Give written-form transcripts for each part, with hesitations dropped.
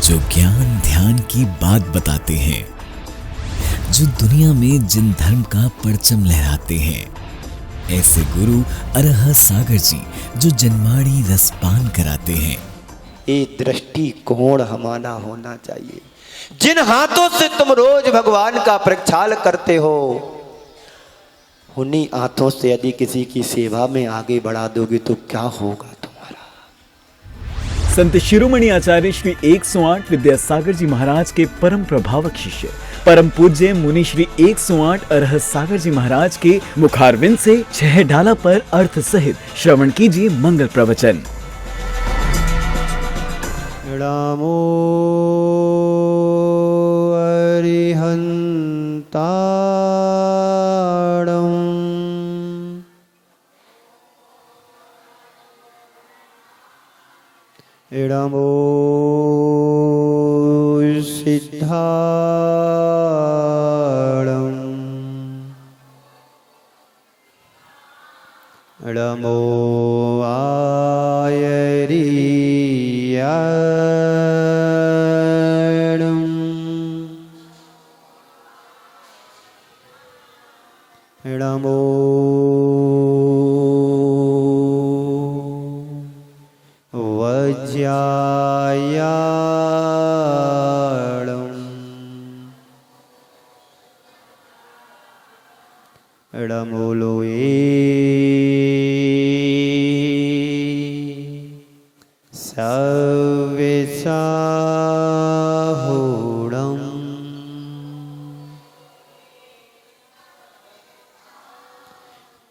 जो ज्ञान ध्यान की बात बताते हैं, जो दुनिया में जिन धर्म का परचम लहराते हैं, ऐसे गुरु अरह सागर जी जो जन्माड़ी रसपान कराते हैं। ये दृष्टिकोण हमारा होना चाहिए। जिन हाथों से तुम रोज भगवान का प्रक्षाल करते हो, उन्हीं हाथों से यदि किसी की सेवा में आगे बढ़ा दोगे तो क्या होगा तुम्हारा। संत शिरोमणि आचार्य श्री 108 विद्यासागर जी महाराज के परम प्रभावक शिष्य परम पूज्य मुनि श्री 108 अरह सागर जी महाराज के मुखारविंद से 6 ढाला पर अर्थ सहित श्रवण कीजिए मंगल प्रवचन। रामो अरिहंताणं रामो सिद्धाणं रामो आयरियाणं रामो वज्रायाणं रामो लोये सव्यसाहुणं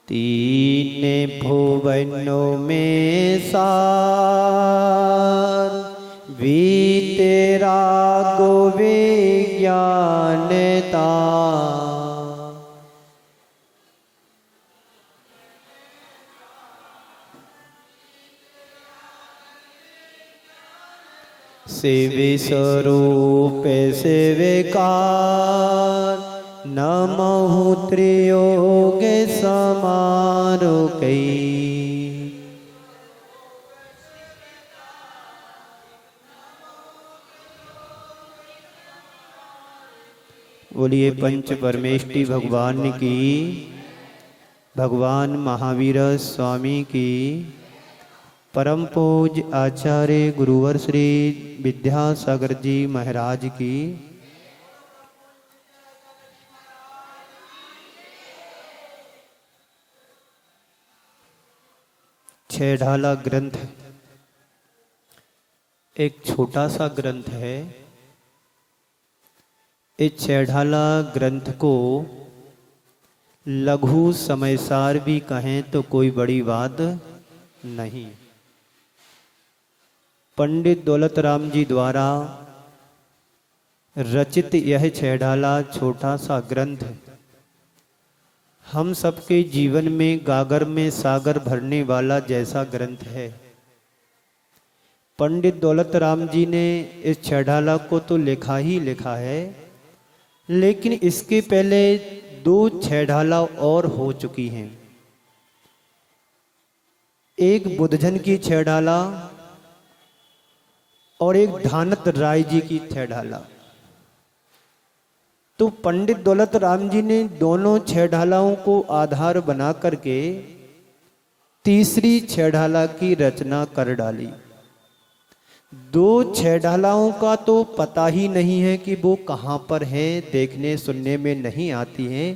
तीन भुवनों में सार वीतेरा गो विज्ञानता सेवे स्वरूप सेविकार नमहु त्रियोग समारोकई बोलिए पंच परमेष्टि भगवान की, भगवान महावीर स्वामी की, परम पूज्य आचार्य गुरुवर श्री विद्यासागर जी महाराज की, छह ढाला ग्रंथ एक छोटा सा ग्रंथ है। इस छह ढाला ग्रंथ को लघु समयसार भी कहें तो कोई बड़ी बात नहीं। पंडित दौलत राम जी द्वारा रचित यह छह ढाला छोटा सा ग्रंथ हम सबके जीवन में गागर में सागर भरने वाला जैसा ग्रंथ है। पंडित दौलत राम जी ने इस छह ढाला को तो लिखा ही लिखा है, लेकिन इसके पहले 2 छह ढाला और हो चुकी हैं। एक बुद्धजन की छह ढाला और एक धानत राय जी की छह ढाला। तो पंडित दौलत राम जी ने दोनों छह ढालाओं को आधार बना करके तीसरी छह ढाला की रचना कर डाली। 2 छह ढालाओं का तो पता ही नहीं है कि वो कहाँ पर है, देखने सुनने में नहीं आती हैं।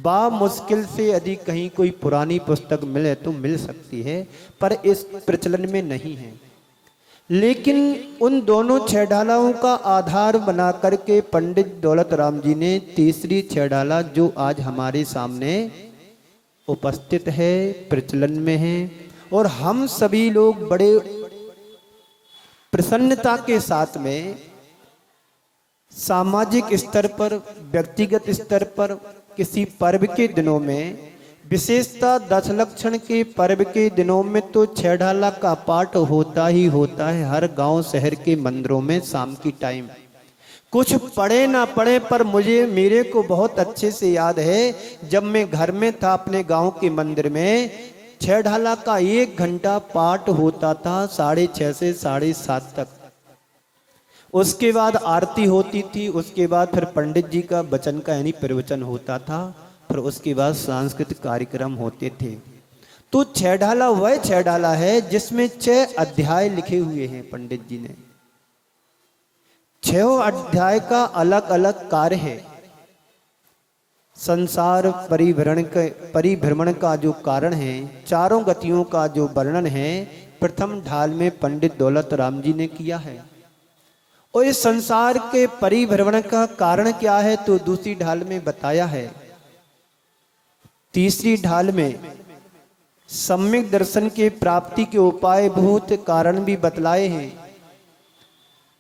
बा मुश्किल से यदि कहीं कोई पुरानी पुस्तक मिले तो मिल सकती है, पर इस प्रचलन में नहीं है। लेकिन उन दोनों छह ढालाओं का आधार बना करके पंडित दौलत राम जी ने तीसरी छह ढाला जो आज हमारे सामने उपस्थित है, प्रचलन में है, और हम सभी लोग बड़े प्रसन्नता के साथ में सामाजिक स्तर पर, व्यक्तिगत स्तर पर, किसी पर्व के दिनों में, विशेषता 10 लक्षण के पर्व के दिनों में तो छह ढाला का पाठ होता ही होता है हर गांव शहर के मंदिरों में शाम की टाइम। कुछ पढ़े ना पढ़े, पर मेरे को बहुत अच्छे से याद है जब मैं घर में था अपने गांव के मंदिर में, छह ढाला का 1 घंटा पाठ होता था 6:30 से 7:30 तक। उसके बाद आरती होती थी, उसके बाद फिर पंडित जी का वचन का यानी प्रवचन होता था, फिर उसके बाद सांस्कृतिक कार्यक्रम होते थे। तो छह ढाला वह छह ढाला है जिसमें 6 अध्याय लिखे हुए हैं पंडित जी ने। 6 अध्याय का अलग अलग कार्य है। संसार परिभ्रमण का जो कारण है, चारों गतियों का जो वर्णन है, प्रथम ढाल में पंडित दौलत राम जी ने किया है। और इस संसार के परिभ्रमण का कारण क्या है तो दूसरी ढाल में बताया है। तीसरी ढाल में सम्यक दर्शन के प्राप्ति के उपाय भूत कारण भी बतलाए हैं।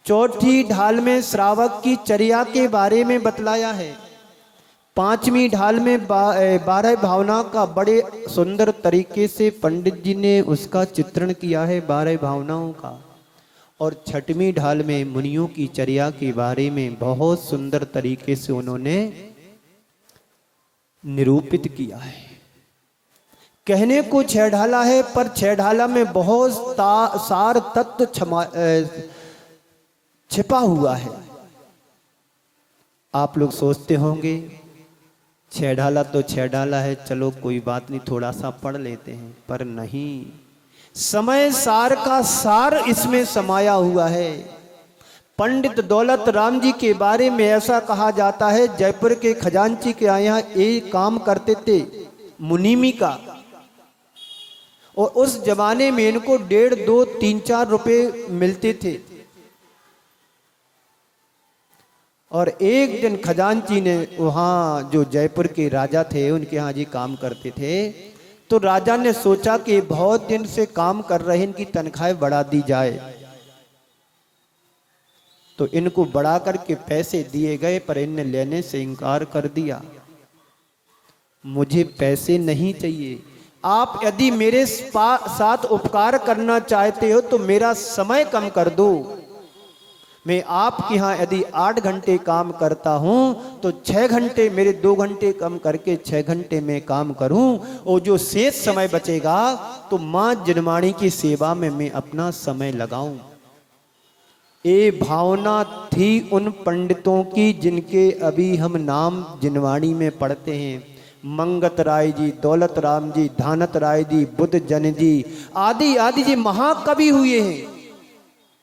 चौथी ढाल में श्रावक की चर्या के बारे में बतलाया है। पांचवी ढाल में 12 भावना का बड़े सुंदर तरीके से पंडित जी ने उसका चित्रण किया है, 12 भावनाओं का। और छठवीं ढाल में मुनियों की चर्या के बारे में बहुत सुंदर तरीके से उन्होंने निरूपित किया है। कहने को 6 ढाला है, पर 6 ढाला में बहुत सार तत्व छिपा हुआ है। आप लोग सोचते होंगे 6 ढाला तो 6 ढाला है, चलो कोई बात नहीं, थोड़ा सा पढ़ लेते हैं, पर नहीं, समय सार का सार इसमें समाया हुआ है। पंडित दौलत राम जी के बारे में ऐसा कहा जाता है, जयपुर के खजांची के यहाँ एक काम करते थे मुनीमी का, और उस जमाने में इनको 1.5, 2, 3, 4 रुपए मिलते थे। और एक दिन खजांची ने वहाँ जो जयपुर के राजा थे उनके यहाँ जी काम करते थे, तो राजा ने सोचा कि बहुत दिन से काम कर रहे, इनकी तनख्वाहें बढ़ा दी जाए। तो इनको बढ़ा करके पैसे दिए गए, पर इनने लेने से इनकार कर दिया। मुझे पैसे नहीं चाहिए, आप यदि मेरे साथ उपकार करना चाहते हो तो मेरा समय कम कर दो। मैं आपके यहाँ यदि 8 घंटे काम करता हूं तो 6 घंटे, मेरे 2 घंटे कम करके 6 घंटे में काम करूं, और जो शेष समय बचेगा तो मां जिनवाणी की सेवा में मैं अपना समय लगाऊं। ये भावना थी उन पंडितों की जिनके अभी हम नाम जिनवाणी में पढ़ते हैं। मंगत राय जी, दौलत राम जी, धानत राय जी, बुद्ध जन जी आदि आदि जी महाकवि हुए हैं।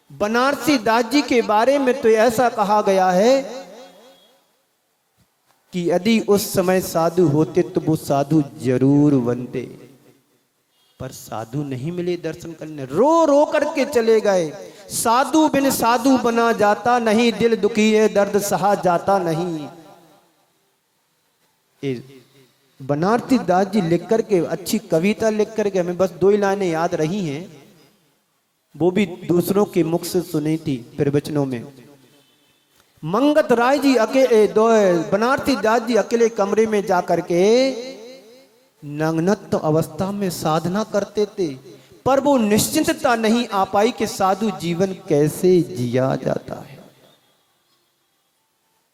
बनारसी दास जी के बारे में तो ऐसा कहा गया है कि यदि उस समय साधु होते तो वो साधु जरूर बनते, पर साधु नहीं मिले दर्शन करने, रो रो करके चले गए। साधु बिन साधु बना जाता नहीं, दिल दुखी है दर्द सहा जाता नहीं। बनारसी दास जी लिख करके, अच्छी कविता लिख करके, हमें बस 2 ही लाइनें याद रही हैं, वो भी दूसरों के मुख से सुनी थी प्रवचनों में। मंगत राय जी बनारसी दास जी अकेले कमरे में जाकर के नग्नत्व अवस्था में साधना करते थे, पर वो निश्चिंतता नहीं आ पाई कि साधु जीवन कैसे जिया जाता है।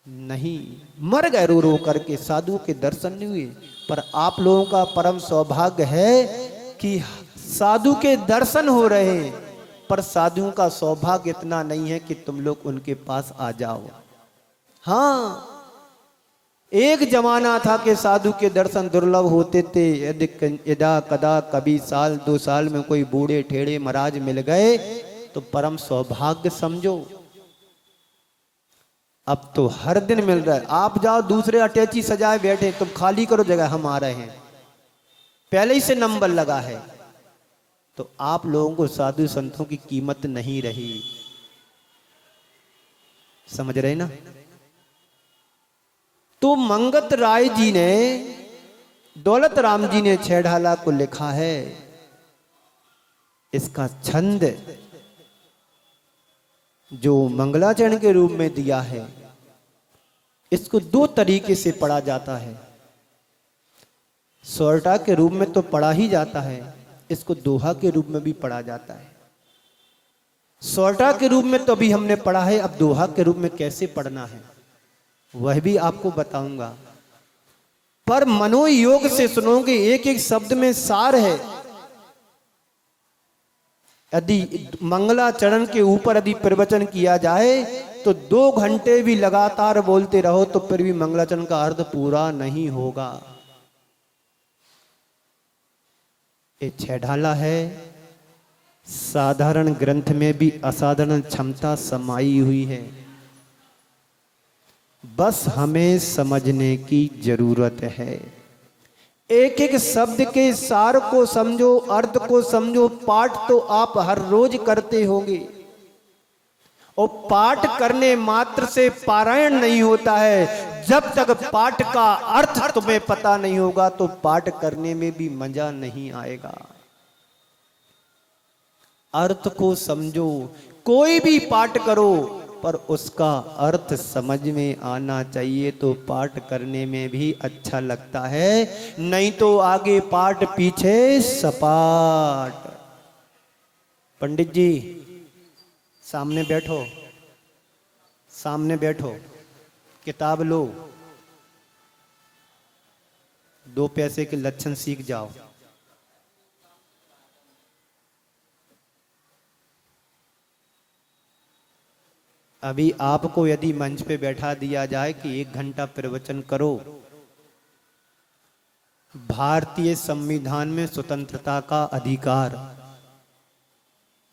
नहीं, मर गए रो रो करके, साधु के दर्शन नहीं हुए। पर आप लोगों का परम सौभाग्य है कि साधु के दर्शन हो रहे हैं, पर साधुओं का सौभाग्य इतना नहीं है कि तुम लोग उनके पास आ जाओ। हाँ, एक जमाना था कि साधु के दर्शन दुर्लभ होते थे। यदा कदा कभी साल 2 साल में कोई बूढ़े ठेड़े महाराज मिल गए तो परम सौभाग्य समझो। अब तो हर दिन मिल रहा है। आप जाओ, दूसरे अटैची सजाए बैठे, तुम खाली करो जगह, हम आ रहे हैं, पहले ही से नंबर लगा है। तो आप लोगों को साधु संतों की कीमत नहीं रही, समझ रहे ना। तो मंगत राय जी ने, दौलत राम जी ने 6 ढाला को लिखा है। इसका छंद जो मंगलाचरण के रूप में दिया है, इसको 2 तरीके से पढ़ा जाता है। सोरठा के रूप में तो पढ़ा ही जाता है, इसको दोहा के रूप में भी पढ़ा जाता है। सोरठा के रूप में तो अभी हमने पढ़ा है, अब दोहा के रूप में कैसे पढ़ना है वह भी आपको बताऊंगा। पर मनोयोग से सुनोगे, एक एक शब्द में सार है। यदि मंगलाचरण के ऊपर यदि प्रवचन किया जाए तो 2 घंटे भी लगातार बोलते रहो तो फिर भी मंगलाचरण का अर्थ पूरा नहीं होगा। ये 6 ढाला है, साधारण ग्रंथ में भी असाधारण क्षमता समाई हुई है, बस हमें समझने की जरूरत है। एक एक शब्द के सार को समझो, अर्थ को समझो। पाठ तो आप हर रोज करते होंगे, और पाठ करने मात्र से पारायण नहीं होता है। जब तक पाठ का अर्थ तुम्हें पता नहीं होगा तो पाठ करने में भी मजा नहीं आएगा। अर्थ को समझो, कोई भी पाठ करो पर उसका अर्थ समझ में आना चाहिए तो पाठ करने में भी अच्छा लगता है, नहीं तो आगे पाठ पीछे सपाट। पंडित जी सामने बैठो, सामने बैठो, किताब लो, 2 पैसे के लक्षण सीख जाओ। अभी आपको यदि मंच पे बैठा दिया जाए कि 1 घंटा प्रवचन करो, भारतीय संविधान में स्वतंत्रता का अधिकार,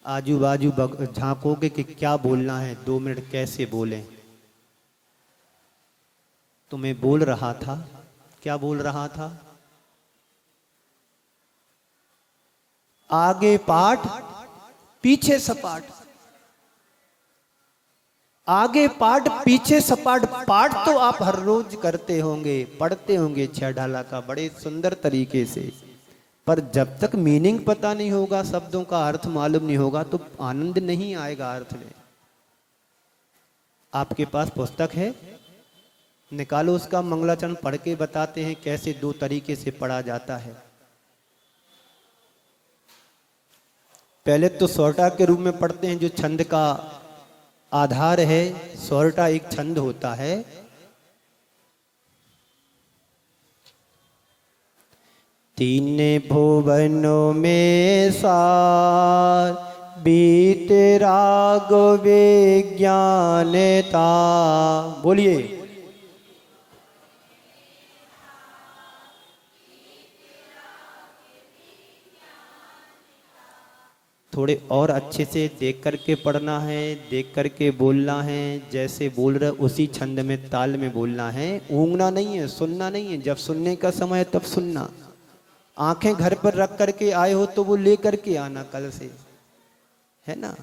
आजू बाजू झांकोगे कि क्या बोलना है, 2 मिनट कैसे बोलें। तो मैं बोल रहा था, क्या बोल रहा था? आगे पाठ पीछे सपाट, आगे पाठ पीछे सपाट। पाठ तो आप हर रोज करते होंगे, पढ़ते होंगे 6 ढाला का बड़े सुंदर तरीके से, पर जब तक मीनिंग पता नहीं होगा, शब्दों का अर्थ मालूम नहीं होगा तो आनंद नहीं आएगा अर्थ में। आपके पास पुस्तक है, निकालो उसका, मंगलाचरण पढ़ के बताते हैं कैसे 2 तरीके से पढ़ा जाता है। पहले तो सोरठा के रूप में पढ़ते हैं, जो छंद का आधार है। सोरठा एक छंद होता है। तीन भुवनों में सार, बीत राग विज्ञानता। बोलिए। थोड़े और अच्छे से देख करके पढ़ना है, देख करके बोलना है। जैसे बोल रहे उसी छंद में ताल में बोलना है, ऊँगना नहीं है, सुनना नहीं है। जब सुनने का समय तब सुनना। आंखें घर पर रख करके आए हो तो वो ले करके आना कल से, है ना।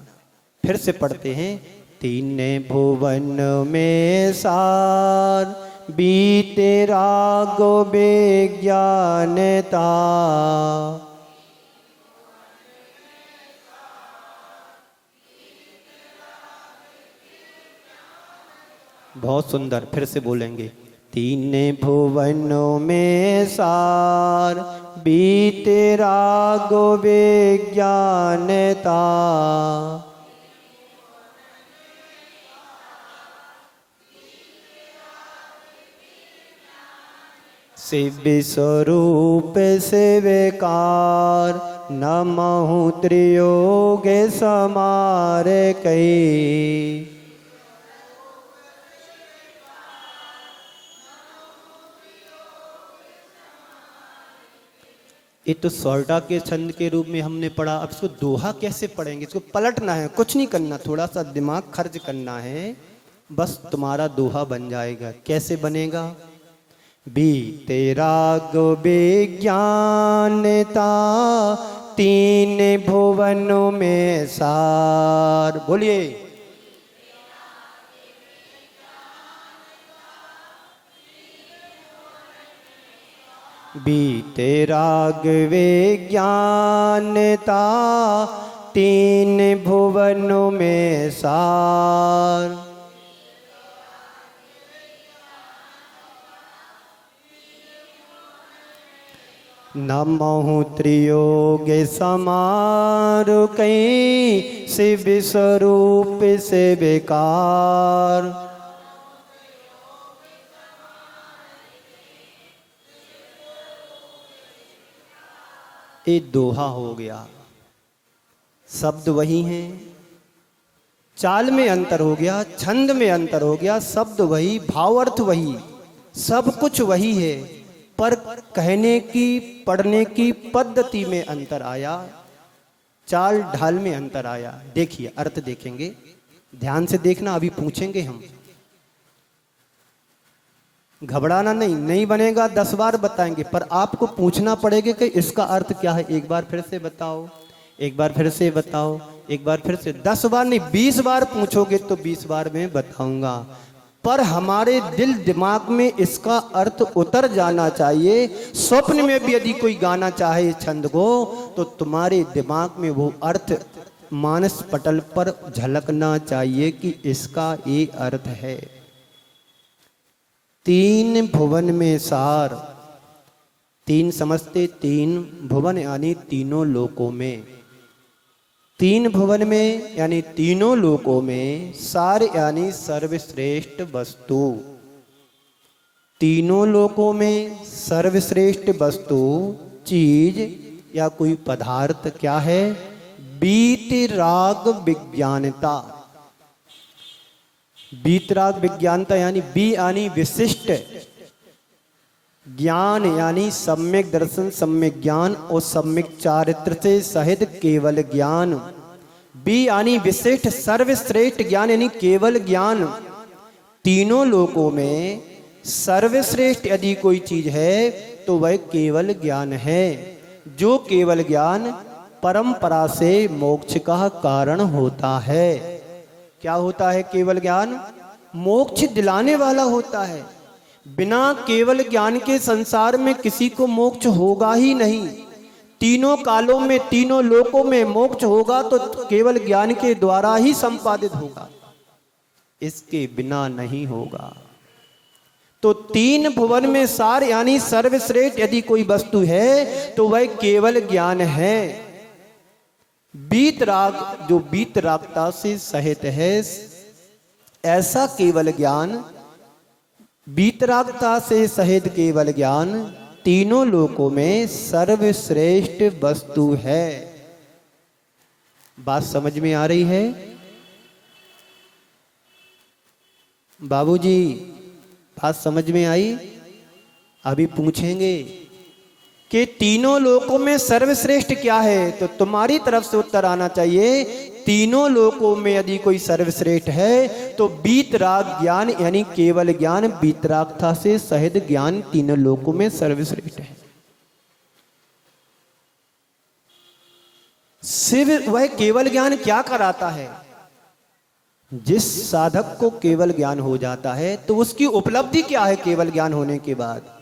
फिर से पढ़ते हैं। तीन भुवन में सार, बीते राग विज्ञानता। बहुत सुंदर, फिर से बोलेंगे। तीन भुवनों में सार, बीते राग विज्ञानता। शिव स्वरूप शिवकार, नमहु त्रियोग समार कई। ये तो सोरठा के छंद के रूप में हमने पढ़ा। अब इसको दोहा कैसे पढ़ेंगे? इसको पलटना है, कुछ नहीं करना, थोड़ा सा दिमाग खर्च करना है, बस तुम्हारा दोहा बन जाएगा। कैसे बनेगा? बीते राग विज्ञानता, तीन भुवनों में सार। बोलिए। बीते राग विज्ञानता, तीन भुवनों में सार। नमहु त्रियोग समार कई, शिव स्वरूप शिवकार। ये दोहा हो गया। शब्द वही हैं, चाल में अंतर हो गया, छंद में अंतर हो गया, शब्द वही, भावार्थ वही, सब कुछ वही है, पर कहने की पढ़ने की पद्धति में अंतर आया, चाल ढाल में अंतर आया। देखिए अर्थ देखेंगे, ध्यान से देखना, अभी पूछेंगे हम, घबराना नहीं बनेगा, 10 बार बताएंगे, पर आपको पूछना पड़ेगा कि इसका अर्थ क्या है। एक बार फिर से बताओ, एक बार फिर से बताओ, एक बार फिर से, 10 बार नहीं 20 बार पूछोगे तो 20 बार मैं बताऊंगा, पर हमारे दिल दिमाग में इसका अर्थ उतर जाना चाहिए। स्वप्न में भी यदि कोई गाना चाहे छंद को, तो तुम्हारे दिमाग में वो अर्थ मानस पटल पर झलकना चाहिए कि इसका ये अर्थ है। 3 भुवन में सार, 3 समझते, 3 भुवन यानी तीनों लोकों में, 3 भुवन में यानी तीनों लोकों में, सार यानी सर्वश्रेष्ठ वस्तु, तीनों लोकों में सर्वश्रेष्ठ वस्तु, चीज या कोई पदार्थ क्या है? बीतराग विज्ञानता। बीतराग विज्ञानता यानी बी यानी विशिष्ट, ज्ञान यानी सम्यक दर्शन, सम्यक ज्ञान और सम्यक चारित्र से सहित केवल ज्ञान। बी यानी विशिष्ट सर्वश्रेष्ठ ज्ञान यानी केवल ज्ञान। तीनों लोकों में सर्वश्रेष्ठ यदि कोई चीज है तो वह केवल ज्ञान है, जो केवल ज्ञान परंपरा से मोक्ष का कारण होता है। क्या होता है? केवल ज्ञान मोक्ष दिलाने वाला होता है। बिना केवल ज्ञान के संसार में किसी को मोक्ष होगा ही नहीं। तीनों कालों में, तीनों लोकों में मोक्ष होगा तो केवल ज्ञान के द्वारा ही संपादित होगा, इसके बिना नहीं होगा। तो 3 भुवन में सार यानी सर्वश्रेष्ठ यदि कोई वस्तु है तो वह केवल ज्ञान है। बीतराग, जो बीतरागता से सहित है, ऐसा केवल ज्ञान, बीतरागता से सहित केवल ज्ञान तीनों लोकों में सर्वश्रेष्ठ वस्तु है। बात समझ में आ रही है बाबूजी? बात समझ में आई? अभी पूछेंगे कि तीनों लोकों में सर्वश्रेष्ठ क्या है, तो तुम्हारी तरफ से उत्तर आना चाहिए तीनों लोकों में यदि कोई सर्वश्रेष्ठ है तो बीतराग ज्ञान यानी केवल ज्ञान, बीतरागता से सहित ज्ञान तीनों लोकों में सर्वश्रेष्ठ है। शिव वह केवल ज्ञान क्या कराता है? जिस साधक को केवल ज्ञान हो जाता है तो उसकी उपलब्धि क्या है? केवल ज्ञान होने के बाद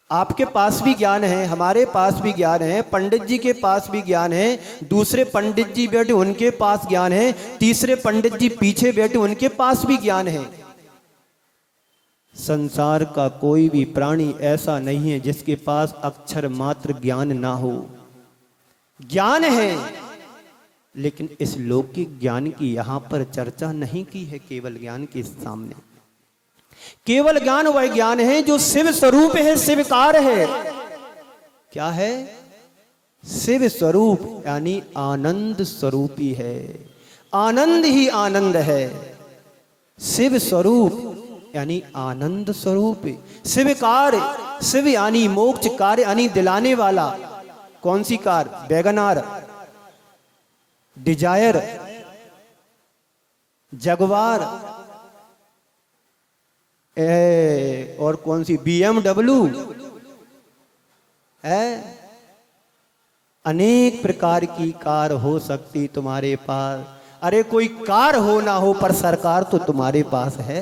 आपके पास भी ज्ञान है, हमारे पास भी ज्ञान है, पंडित जी के पास भी ज्ञान है, दूसरे पंडित जी बैठे उनके पास ज्ञान है, तीसरे पंडित जी पीछे बैठे उनके पास भी ज्ञान है। संसार का कोई भी प्राणी ऐसा नहीं है जिसके पास अक्षर मात्र ज्ञान ना हो। ज्ञान है, लेकिन इस लौकिक ज्ञान की यहां पर चर्चा नहीं की है केवल ज्ञान के सामने। केवल ज्ञान वह ज्ञान है जो शिव स्वरूप है, शिवकार है। क्या है? शिव स्वरूप यानी आनंद स्वरूपी है, आनंद ही आनंद है। शिव स्वरूप यानी आनंद स्वरूप, शिवकार, शिव यानी मोक्ष कार्य यानी दिलाने वाला। कौन सी कार? वैगनार, डिजायर, जगवार, और कौन सी? BMW है। अनेक प्रकार की कार हो सकती तुम्हारे पास। अरे कोई कार हो ना हो पर सरकार तो तुम्हारे पास है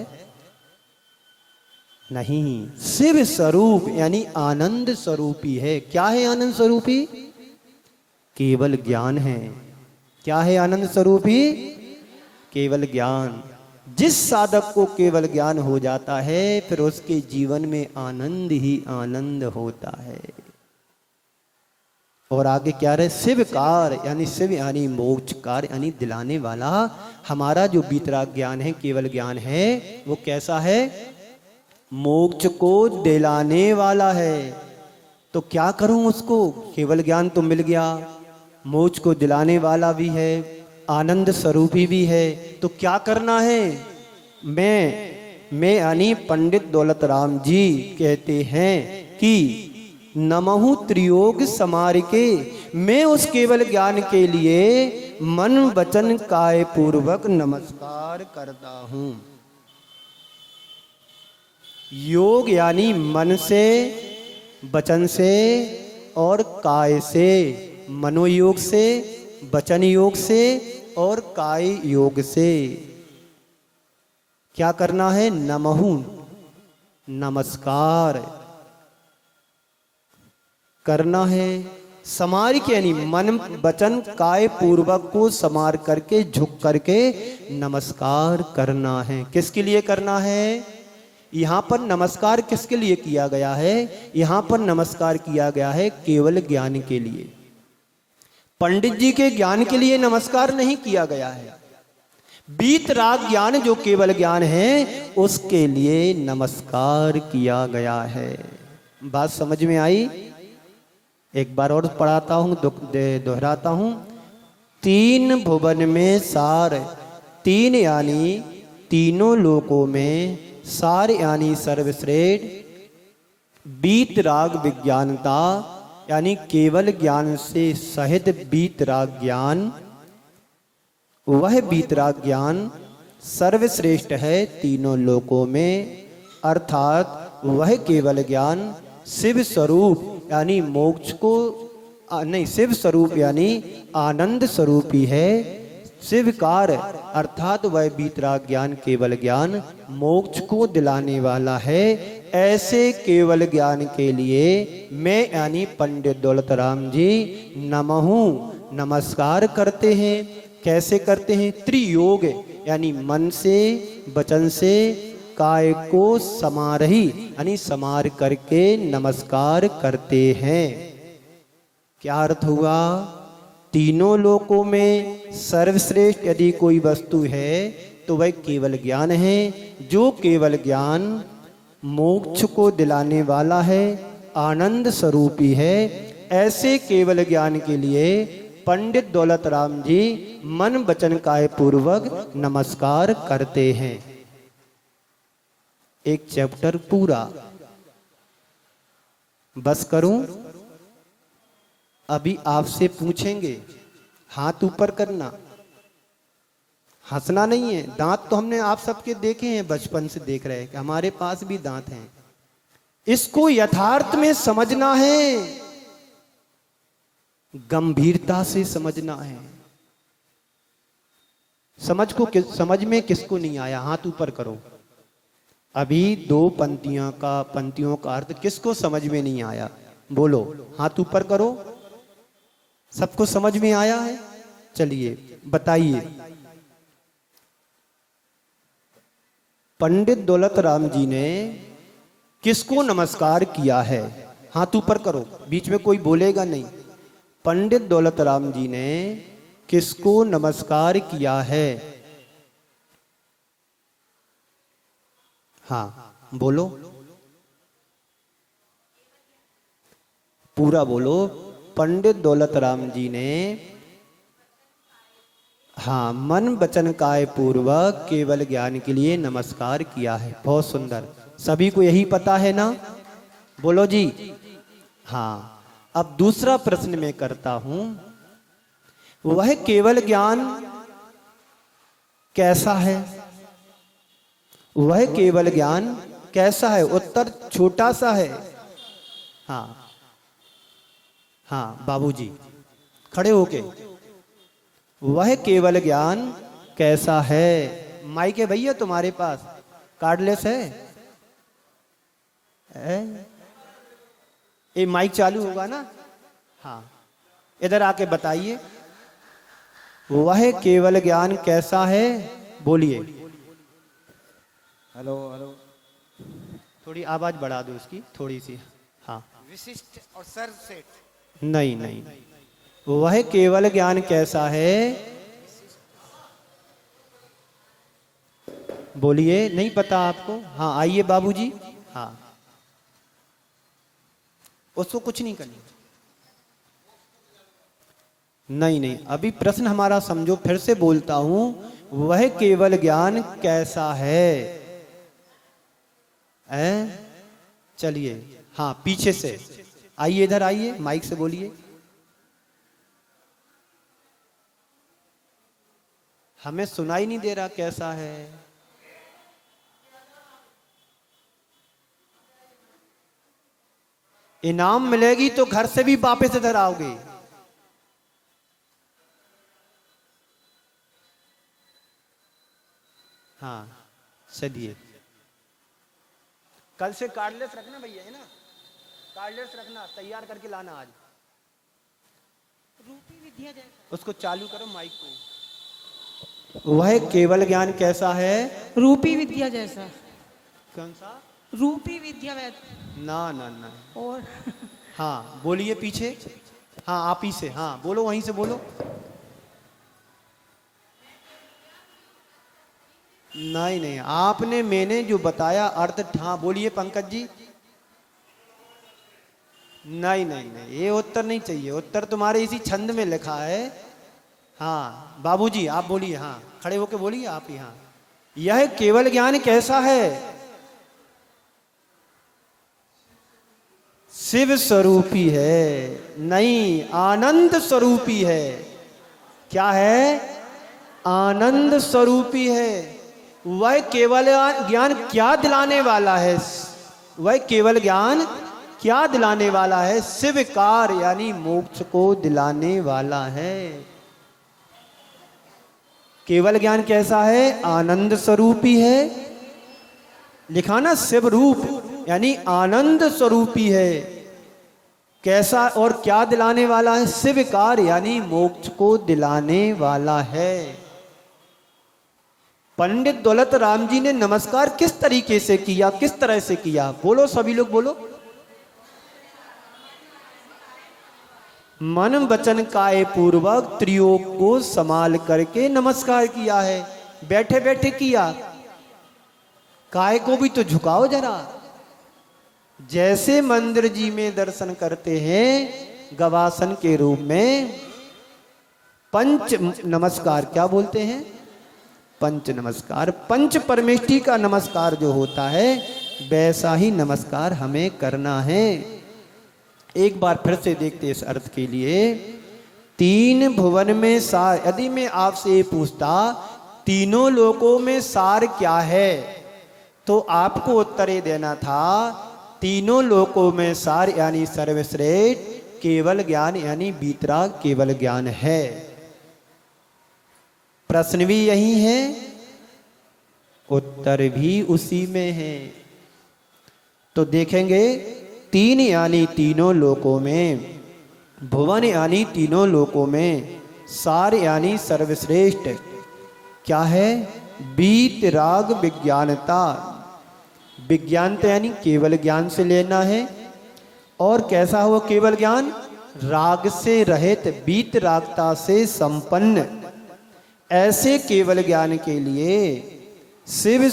नहीं। शिव स्वरूप यानी आनंद स्वरूपी है। क्या है आनंद स्वरूपी? केवल ज्ञान है। क्या है आनंद स्वरूपी? केवल ज्ञान। जिस साधक को केवल ज्ञान हो जाता है फिर उसके जीवन में आनंद ही आनंद होता है। और आगे क्या रहे? शिवकार यानी शिव यानी मोक्षकार यानी दिलाने वाला। हमारा जो बीतराग ज्ञान है, केवल ज्ञान है, वो कैसा है? मोक्ष को दिलाने वाला है। तो क्या करूं उसको? केवल ज्ञान तो मिल गया, मोक्ष को दिलाने वाला भी है, आनंद स्वरूपी भी है। तो क्या करना है? मैं यानी पंडित दौलत राम जी कहते हैं कि नमहु त्रियोग समार के, मैं उस केवल ज्ञान के लिए मन वचन काय पूर्वक नमस्कार करता हूं। योग यानी मन से, वचन से और काय से, मनोयोग से, वचन योग से और काय योग से क्या करना है? नमहु, नमस्कार करना है। समार के यानी मन वचन काय पूर्वक को समार करके, झुक करके नमस्कार करना है। किसके लिए करना है? यहां पर नमस्कार किसके लिए किया गया है? यहां पर नमस्कार किया गया है केवल ज्ञान के लिए। पंडित जी के ज्ञान के लिए नमस्कार नहीं किया गया है। बीतराग ज्ञान जो केवल ज्ञान है उसके लिए नमस्कार किया गया है। बात समझ में आई? एक बार और पढ़ाता हूं, दोहराता हूं। तीन भुवन में सार, तीन यानी तीनों लोकों में, सार यानी सर्वश्रेष्ठ, बीतराग विज्ञानता यानी केवल ज्ञान से सहित बीतराग ज्ञान, वह बीतराग ज्ञान सर्वश्रेष्ठ है तीनों लोकों में। अर्थात वह केवल ज्ञान शिव स्वरूप यानी मोक्ष को नहीं, शिव स्वरूप यानी आनंद स्वरूप ही है। शिवकार अर्थात वह बीतराग ज्ञान, केवल ज्ञान मोक्ष को दिलाने वाला है। ऐसे केवल ज्ञान के लिए मैं यानी पंडित दौलत राम जी नमहु, नमस्कार करते हैं। कैसे करते हैं? त्रियोग यानी मन से, वचन से, काय को समारही यानी समार करके नमस्कार करते हैं। क्या अर्थ हुआ? तीनों लोकों में सर्वश्रेष्ठ यदि कोई वस्तु है तो वह केवल ज्ञान है। जो केवल ज्ञान मोक्ष को दिलाने वाला है, आनंद स्वरूपी है। ऐसे केवल ज्ञान के लिए पंडित दौलत राम जी मन वचन काय पूर्वक नमस्कार करते हैं। एक चैप्टर पूरा। बस करूं? अभी आपसे पूछेंगे, हाथ ऊपर करना, हंसना नहीं है। दांत तो हमने आप सबके देखे हैं, बचपन से देख रहे हैं कि हमारे पास भी दांत हैं। इसको यथार्थ में समझना है, गंभीरता से समझना है। समझ में किसको नहीं आया? हाथ ऊपर करो। अभी दो पंक्तियों का अर्थ किसको समझ में नहीं आया? बोलो, हाथ ऊपर करो। सबको समझ में आया है? चलिए बताइए। पंडित दौलत राम जी ने किसको नमस्कार किया है? हाथ ऊपर करो, बीच में कोई बोलेगा नहीं। पंडित दौलत राम जी ने किसको नमस्कार किया है? हाँ बोलो, पूरा बोलो। पंडित दौलत राम जी ने हाँ मन वचन काय पूर्वक केवल ज्ञान के लिए नमस्कार किया है। बहुत सुंदर, सभी को यही पता है ना? बोलो जी। हाँ, अब दूसरा प्रश्न मैं करता हूं, वह केवल ज्ञान कैसा है? वह केवल ज्ञान कैसा है? उत्तर छोटा सा है। हाँ हाँ बाबूजी खड़े होके, वह केवल ज्ञान कैसा है? माइक है भैया तुम्हारे पास? कार्डलेस है? ये माइक चालू होगा ना? हाँ, इधर आके बताइए, वह केवल ज्ञान कैसा है? बोलिए। हेलो हेलो, थोड़ी आवाज बढ़ा दो उसकी, थोड़ी सी। हाँ, विशिष्ट और सर्वश्रेष्ठ। नहीं नहीं, वह केवल ज्ञान कैसा है? बोलिए। नहीं पता आपको? हाँ आइए बाबूजी। हाँ, उसको कुछ नहीं करना। नहीं नहीं, अभी प्रश्न हमारा समझो, फिर से बोलता हूं, वह केवल ज्ञान कैसा है? चलिए, हाँ पीछे से आइए, इधर आइए, माइक से बोलिए। हमें सुनाई नहीं दे रहा, कैसा है? इनाम मिलेगी तो घर से भी वापस इधर आओगे। हाँ चलिए, कल से कार्डलेस रखना भैया, है ना? कार्डलेस रखना, तैयार करके लाना आज। रूपी विद्या जैसा। उसको चालू करो माइक को। वह केवल ज्ञान कैसा है? रूपी विद्या जैसा। कौन सा? रूपी विद्या वैसा। ना ना ना। और हाँ बोलिए पीछे। हाँ आप ही से, हाँ बोलो, वहीं से बोलो। नहीं नहीं, आपने, मैंने जो बताया अर्थ, हाँ बोलिए पंकज जी। नहीं नहीं नहीं, ये उत्तर नहीं चाहिए, उत्तर तुम्हारे इसी छंद में लिखा है। हाँ बाबूजी आप बोलिए, हाँ खड़े होके बोलिए आप ही। हाँ, यह केवल ज्ञान कैसा है? शिव स्वरूपी है। नहीं, आनंद स्वरूपी है। क्या है? आनंद स्वरूपी है। वह केवल ज्ञान क्या दिलाने वाला है? वह केवल ज्ञान क्या दिलाने वाला है? शिवकार यानी मोक्ष को दिलाने वाला है। केवल ज्ञान कैसा है? आनंद स्वरूपी है। लिखा ना, शिव रूप यानी आनंद स्वरूपी है। कैसा और क्या दिलाने वाला है? शिवकार यानी मोक्ष को दिलाने वाला है। पंडित दौलत राम जी ने नमस्कार किस तरीके से किया, किस तरह से किया? बोलो सभी लोग बोलो। मन वचन काय पूर्वक त्रियोग को संभाल करके नमस्कार किया है। बैठे बैठे किया। काय को भी तो झुकाओ जरा। जैसे मंदिर जी में दर्शन करते हैं गवासन के रूप में, पंच नमस्कार क्या बोलते हैं? पंच नमस्कार। पंच परमेष्टि का नमस्कार जो होता है, वैसा ही नमस्कार हमें करना है। एक बार फिर से देखते इस अर्थ के लिए। तीन भुवन में सार, यदि मैं आपसे ये पूछता तीनों लोकों में सार क्या है, तो आपको उत्तर ये देना था, तीनों लोकों में सार यानी सर्वश्रेष्ठ केवल ज्ञान यानी वीतराग केवल ज्ञान है। प्रश्न भी यही है, उत्तर भी उसी में है। तो देखेंगे, तीन यानी तीनों लोकों में, भुवन यानी तीनों लोकों में, सार यानी सर्वश्रेष्ठ क्या है? वीतराग विज्ञानता। विज्ञानता यानी केवल ज्ञान से लेना है। और कैसा हो केवल ज्ञान? राग से रहित, वीतरागता से संपन्न। ऐसे केवल ज्ञान के लिए शिव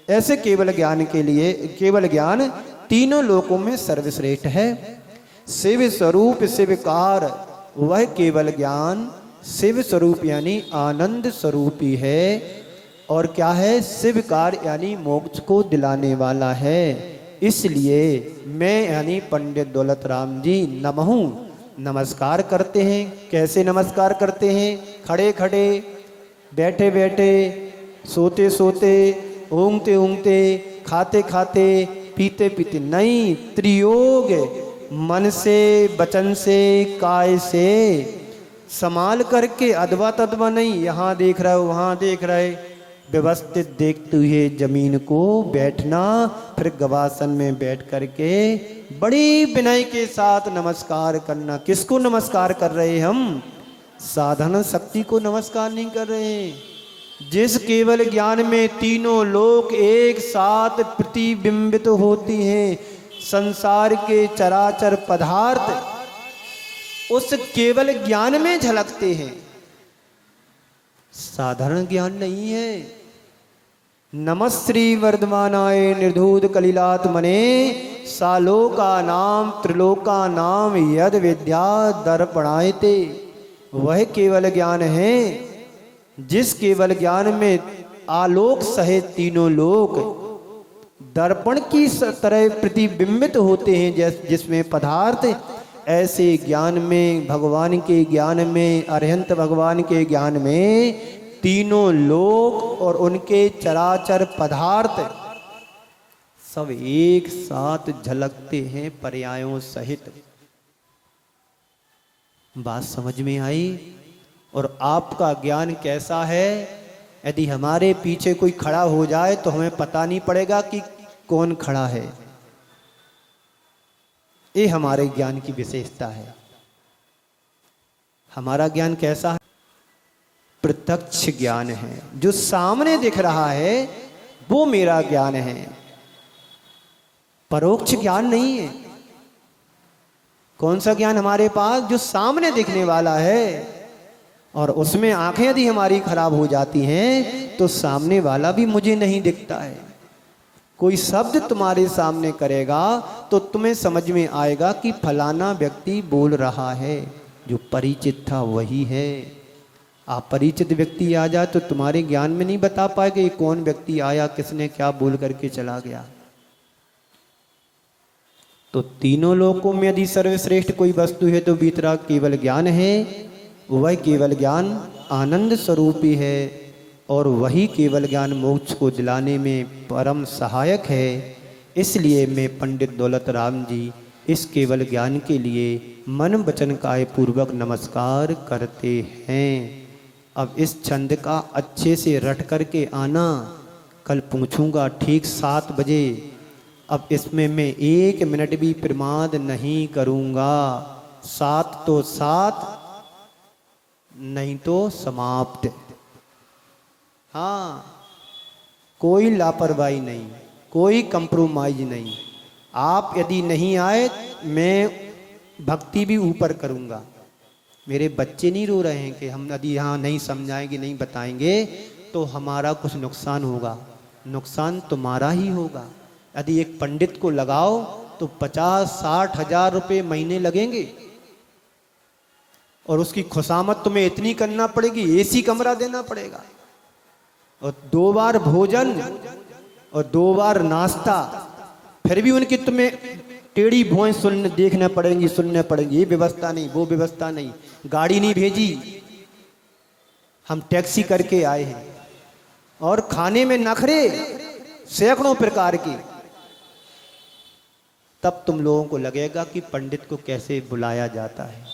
ऐसे केवल ज्ञान के लिए केवल ज्ञान तीनों लोकों में सर्वश्रेष्ठ है। शिव स्वरूप शिवकार, वह केवल ज्ञान शिव स्वरूप यानी आनंद स्वरूपी है। और क्या है? शिवकार यानी मोक्ष को दिलाने वाला है। इसलिए मैं यानी पंडित दौलत राम जी नमहू नमस्कार करते हैं। कैसे नमस्कार करते हैं? खड़े खड़े, बैठे बैठे, सोते सोते, ऊँगते ऊँगते, खाते खाते, पीते पीते नहीं, त्रियोग मन से, वचन से, काय से संभाल करके, अदवा तदवा नहीं, यहाँ देख रहे हो वहाँ देख रहे, व्यवस्थित देखते हुए जमीन को बैठना, फिर गवासन में बैठ करके बड़ी विनय के साथ नमस्कार करना। किसको नमस्कार कर रहे हम? साधन शक्ति को नमस्कार नहीं कर रहे हैं। जिस केवल ज्ञान में तीनों लोक एक साथ प्रतिबिंबित होती हैं, संसार के चराचर पदार्थ उस केवल ज्ञान में झलकते हैं। साधारण ज्ञान नहीं है। नमः श्री वर्धमानाय निर्धूत कलिलात्मने सालोका नाम त्रिलोका नाम यद विद्या दर्पणायते, वह केवल ज्ञान है जिस केवल ज्ञान में आलोक सहित तीनों लोक दर्पण की तरह प्रतिबिंबित होते हैं। जिसमें पदार्थ, ऐसे ज्ञान में, भगवान के ज्ञान में, अरहंत भगवान के ज्ञान में तीनों लोक और उनके चराचर पदार्थ सब एक साथ झलकते हैं पर्यायों सहित। बात समझ में आई? और आपका ज्ञान कैसा है? यदि हमारे पीछे कोई खड़ा हो जाए तो हमें पता नहीं पड़ेगा कि कौन खड़ा है। ये हमारे ज्ञान की विशेषता है। हमारा ज्ञान कैसा है? प्रत्यक्ष ज्ञान है। जो सामने दिख रहा है वो मेरा ज्ञान है, परोक्ष ज्ञान नहीं है। कौन सा ज्ञान हमारे पास? जो सामने दिखने वाला है, और उसमें आंखें यदि हमारी खराब हो जाती हैं तो सामने वाला भी मुझे नहीं दिखता है। कोई शब्द तुम्हारे सामने करेगा तो तुम्हें समझ में आएगा कि फलाना व्यक्ति बोल रहा है, जो परिचित था वही है। अपरिचित व्यक्ति आ जाए तो तुम्हारे ज्ञान में नहीं बता पाएगा ये कौन व्यक्ति आया, किसने क्या बोल करके चला गया। तो तीनों लोकों में यदि सर्वश्रेष्ठ कोई वस्तु है तो वीतराग केवल ज्ञान है। वह केवल ज्ञान आनंद स्वरूप ही है, और वही केवल ज्ञान मोक्ष को दिलाने में परम सहायक है। इसलिए मैं पंडित दौलत राम जी इस केवल ज्ञान के लिए मन वचन काय पूर्वक नमस्कार करते हैं। अब इस छंद का अच्छे से रट करके आना, कल पूछूंगा ठीक 7 बजे। अब इसमें मैं 1 मिनट भी प्रमाद नहीं करूंगा। 7 तो 7, नहीं तो समाप्त। हाँ, कोई लापरवाही नहीं, कोई कंप्रोमाइज नहीं। आप यदि नहीं आए मैं भक्ति भी ऊपर करूंगा। मेरे बच्चे नहीं रो रहे हैं कि हम यदि यहाँ नहीं समझाएंगे, नहीं बताएंगे तो हमारा कुछ नुकसान होगा। नुकसान तुम्हारा ही होगा। यदि एक पंडित को लगाओ तो 50-60 हजार रुपये महीने लगेंगे, और उसकी खुशामद तुम्हें इतनी करना पड़ेगी, एसी कमरा देना पड़ेगा, और 2 बार भोजन और 2 बार नाश्ता, फिर भी उनकी तुम्हें टेढ़ी भौएं देखना पड़ेंगी, सुनने पड़ेंगी। ये व्यवस्था नहीं, वो व्यवस्था नहीं, गाड़ी नहीं भेजी, हम टैक्सी करके आए हैं, और खाने में नखरे सैकड़ों प्रकार के। तब तुम लोगों को लगेगा कि पंडित को कैसे बुलाया जाता है।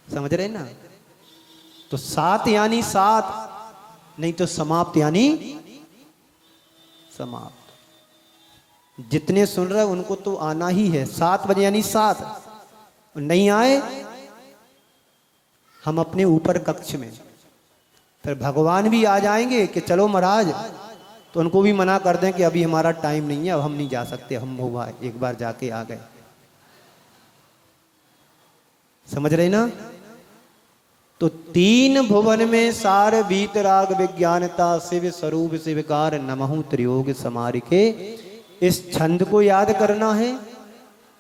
समझ रहे ना? तो 7 यानी 7, नहीं तो समाप्त यानी समाप्त। जितने सुन रहे उनको तो आना ही है। 7 बजे यानी 7, नहीं आए हम अपने ऊपर कक्ष में, फिर भगवान भी आ जाएंगे कि चलो महाराज, तो उनको भी मना कर दें कि अभी हमारा टाइम नहीं है, अब हम नहीं जा सकते, हम हुआ एक बार जाके आ गए। समझ रहे ना? तो 3 भुवन में सार वीतराग विज्ञानता शिव स्वरूप शिवकार नमहु त्रियोग समारिके। इस छंद को याद करना है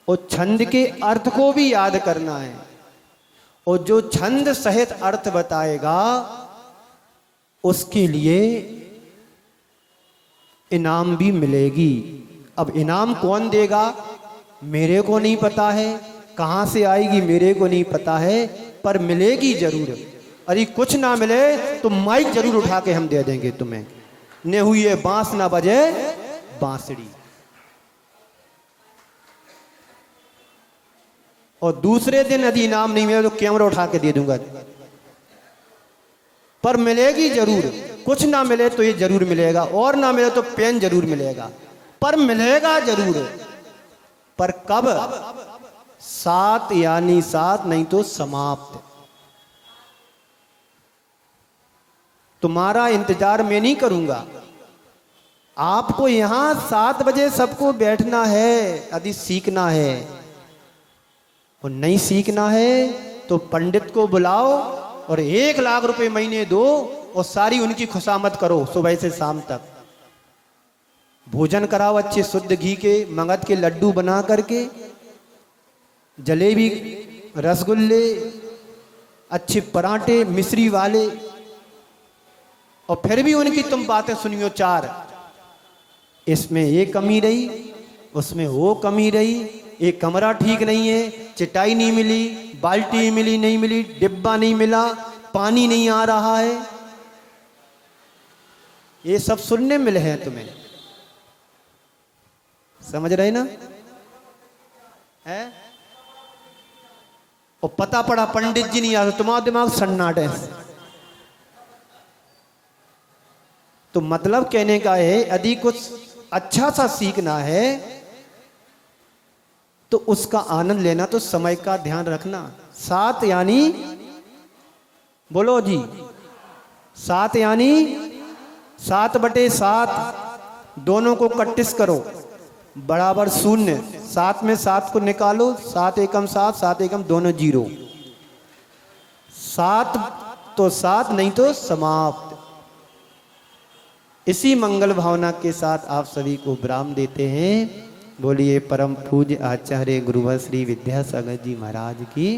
और छंद के अर्थ को भी याद करना है, और जो छंद सहित अर्थ बताएगा उसके लिए इनाम भी मिलेगी। अब इनाम कौन देगा मेरे को नहीं पता है, कहां से आएगी मेरे को नहीं पता है, पर मिलेगी जरूर। अरे कुछ ना मिले तो माइक जरूर उठा के हम दे देंगे तुम्हें। ने हुई बांस ना बजे बांसुरी। और दूसरे दिन यदि इनाम नहीं मिले तो कैमरा उठा के दे दूंगा। पर मिलेगी जरूर। कुछ ना मिले तो ये जरूर मिलेगा, और ना मिले तो पेन जरूर मिलेगा, पर मिलेगा जरूर। पर कब? 7 यानी 7, नहीं तो समाप्त। तुम्हारा इंतजार मैं नहीं करूंगा। आपको यहां 7 बजे सबको बैठना है यदि सीखना है, और नहीं सीखना है तो पंडित को बुलाओ और 1 लाख रुपए महीने दो और सारी उनकी खुशामद करो सुबह से शाम तक। भोजन कराओ अच्छे शुद्ध घी के, मगध के लड्डू बना करके, जलेबी, रसगुल्ले, अच्छे पराठे मिश्री वाले, और फिर भी उनकी तुम बातें सुनियो चार। इसमें ये कमी रही, उसमें वो कमी रही, एक कमरा ठीक नहीं है, चटाई नहीं मिली, बाल्टी मिली नहीं मिली, डिब्बा नहीं मिला, पानी नहीं आ रहा है, ये सब सुनने मिले हैं तुम्हें। समझ रहे ना है? और पता पड़ा पंडित जी नहीं आ रहे, तुम्हारा दिमाग सन्नाट है। तो मतलब कहने का है, यदि कुछ अच्छा सा सीखना है तो उसका आनंद लेना, तो समय का ध्यान रखना। 7 यानी बोलो जी, 7 यानी 7/7, दोनों को कट्टिस करो बराबर 0। 7 में 7 को निकालो, 7 एकम 7, 7 एकम दोनों 0। 7 तो 7, नहीं तो समाप्त। इसी मंगल भावना के साथ आप सभी को विराम देते हैं। बोलिए परम पूज्य आचार्य गुरुवर श्री विद्यासागर जी महाराज की।